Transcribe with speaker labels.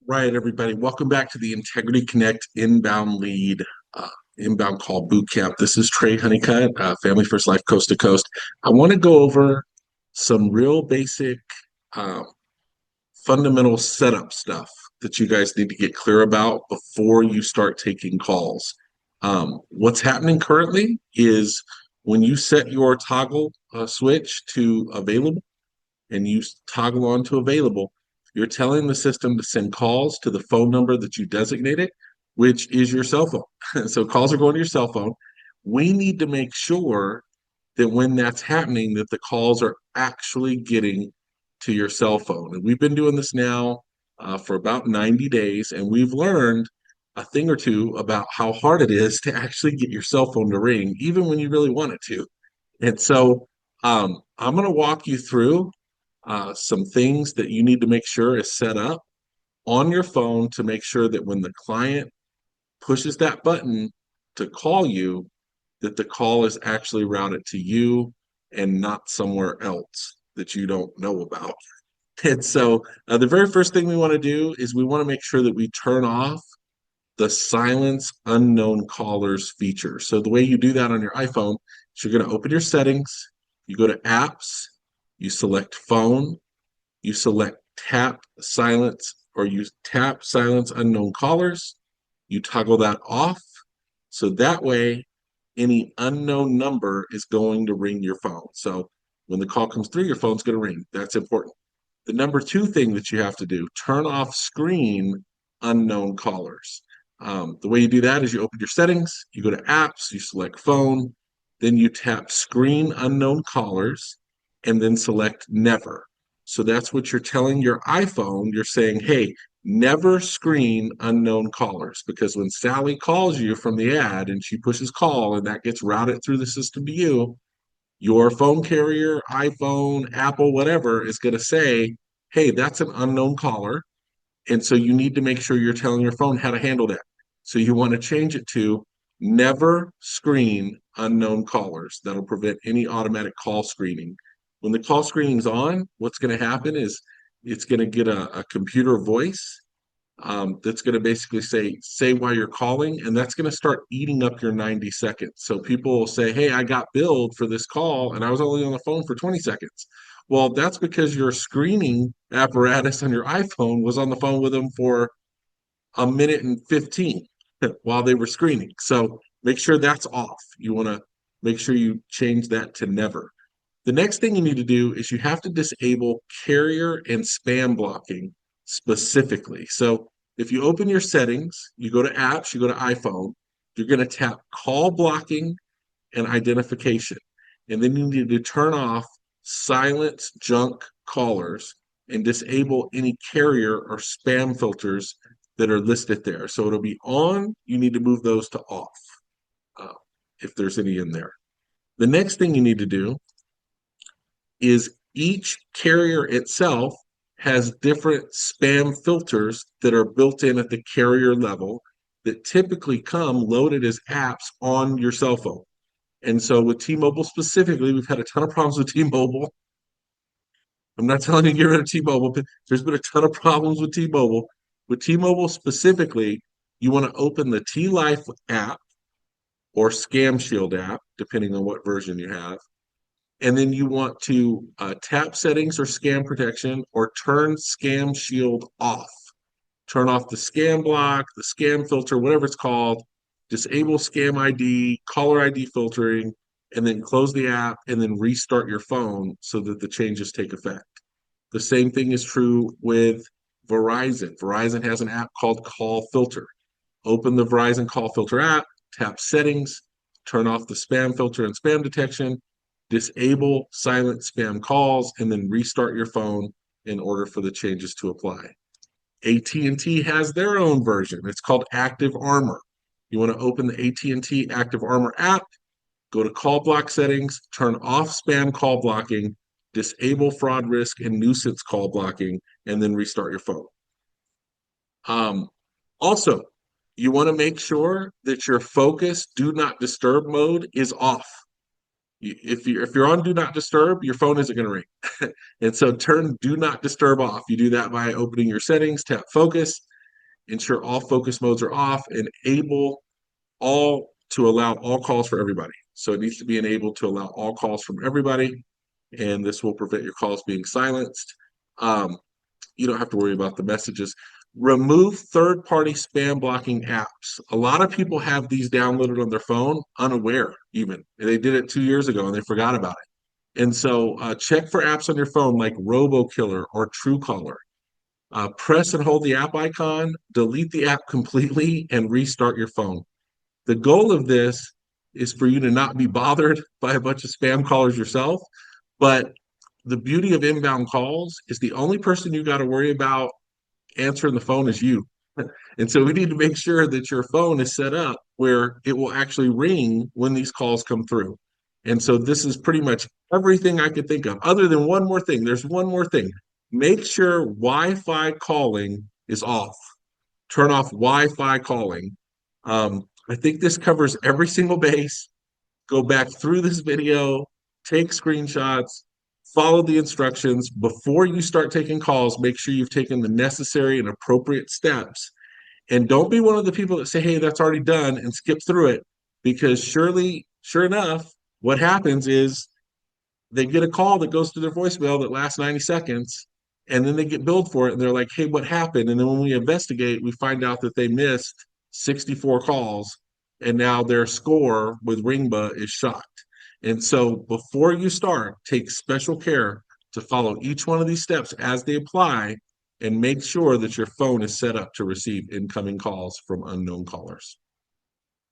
Speaker 1: Right, everybody. Welcome back to the Integrity Connect inbound lead, inbound call boot camp. This is Trey Honeycutt, Family First Life Coast to Coast. I want to go over some real basic, um, fundamental setup stuff that you guys need to get clear about before you start taking calls. What's happening currently is when you set your toggle switch to available, and you toggle on to available, you're telling the system to send calls to the phone number that you designated, which is your cell phone. So calls are going to your cell phone. We need to make sure that when that's happening, that the calls are actually getting to your cell phone. And we've been doing this now for about 90 days, and we've learned a thing or two about how hard it is to actually get your cell phone to ring, even when you really want it to. And so I'm going to walk you through some things that you need to make sure is set up on your phone to make sure that when the client pushes that button to call you, that the call is actually routed to you and not somewhere else that you don't know about. And so the very first thing we want to do is we want to make sure that we turn off the silence unknown callers feature. So the way you do that on your iPhone is you're going to open your settings, you go to apps, you select phone, you select tap silence or you tap silence unknown callers. You toggle that off. So that way, any unknown number is going to ring your phone. So when the call comes through, your phone's going to ring. That's important. The number two thing that you have to do, turn off screen unknown callers. The way you do that is you open your settings, you go to apps, you select phone, then you tap screen unknown callers, and then select never. So that's what you're telling your iPhone. You're saying, hey, never screen unknown callers, because when Sally calls you from the ad and she pushes call and that gets routed through the system to you, your phone carrier, iPhone, Apple, whatever, is going to say, hey, that's an unknown caller. And so you need to make sure you're telling your phone how to handle that. So you want to change it to never screen unknown callers. That'll prevent any automatic call screening. When the call screening's on, what's going to happen is it's going to get a computer voice that's going to basically say why you're calling, and that's going to start eating up your 90 seconds. So people will say, hey, I got billed for this call and I was only on the phone for 20 seconds. Well, that's because your screening apparatus on your iPhone was on the phone with them for a minute and 15 while they were screening. So make sure that's off. You want to make sure you change that to never. The next thing you need to do is you have to disable carrier and spam blocking specifically. So if you open your settings, you go to apps, you go to iPhone, you're going to tap call blocking and identification. And then you need to turn off silence junk callers and disable any carrier or spam filters that are listed there. So it'll be on, you need to move those to off uh, if there's any in there. The next thing you need to do is each carrier itself has different spam filters that are built in at the carrier level that typically come loaded as apps on your cell phone. And so with T-Mobile specifically, we've had a ton of problems with T-Mobile. I'm not telling you to get rid of T-Mobile, but there's been a ton of problems with T-Mobile. With T-Mobile specifically, you want to open the T-Life app or Scam Shield app, depending on what version you have. And then you want to tap settings or scam protection or turn Scam Shield off. Turn off the scam block, the scam filter, whatever it's called. Disable scam ID, caller ID filtering, and then close the app and then restart your phone so that the changes take effect. The same thing is true with Verizon. Verizon has an app called Call Filter. Open the Verizon Call Filter app, tap settings, turn off the spam filter and spam detection, disable silent spam calls, and then restart your phone in order for the changes to apply. AT&T has their own version. It's called ActiveArmor. You want to open the AT&T ActiveArmor app, go to call block settings, turn off spam call blocking, disable fraud risk and nuisance call blocking, and then restart your phone. Also, you want to make sure that your focus do not disturb mode is off. If you're on do not disturb, your phone isn't going to ring. And so turn do not disturb off. You do that by opening your settings, tap focus, ensure all focus modes are off, and able all to allow all calls for everybody. So it needs to be enabled to allow all calls from everybody, and this will prevent your calls being silenced. Um, you don't have to worry about the messages. Remove third-party spam blocking apps. A lot of people have these downloaded on their phone, unaware even. They did it 2 years ago and they forgot about it. And so check for apps on your phone like RoboKiller or Truecaller. Press and hold the app icon, delete the app completely, and restart your phone. The goal of this is for you to not be bothered by a bunch of spam callers yourself, but the beauty of inbound calls is the only person you got to worry about answering the phone is you. And so we need to make sure that your phone is set up where it will actually ring when these calls come through. And so this is pretty much everything I could think of, other than one more thing. There's one more thing. Make sure Wi-Fi calling is off. Turn off Wi-Fi calling. I think this covers every single base. Go back through this video, take screenshots, follow the instructions. Before you start taking calls, make sure you've taken the necessary and appropriate steps. And don't be one of the people that say, hey, that's already done and skip through it. Because sure enough, what happens is they get a call that goes to their voicemail that lasts 90 seconds, and then they get billed for it. And they're like, hey, what happened? And then when we investigate, we find out that they missed 64 calls, and now their score with Ringba is shot. And so before you start, take special care to follow each one of these steps as they apply and make sure that your phone is set up to receive incoming calls from unknown callers.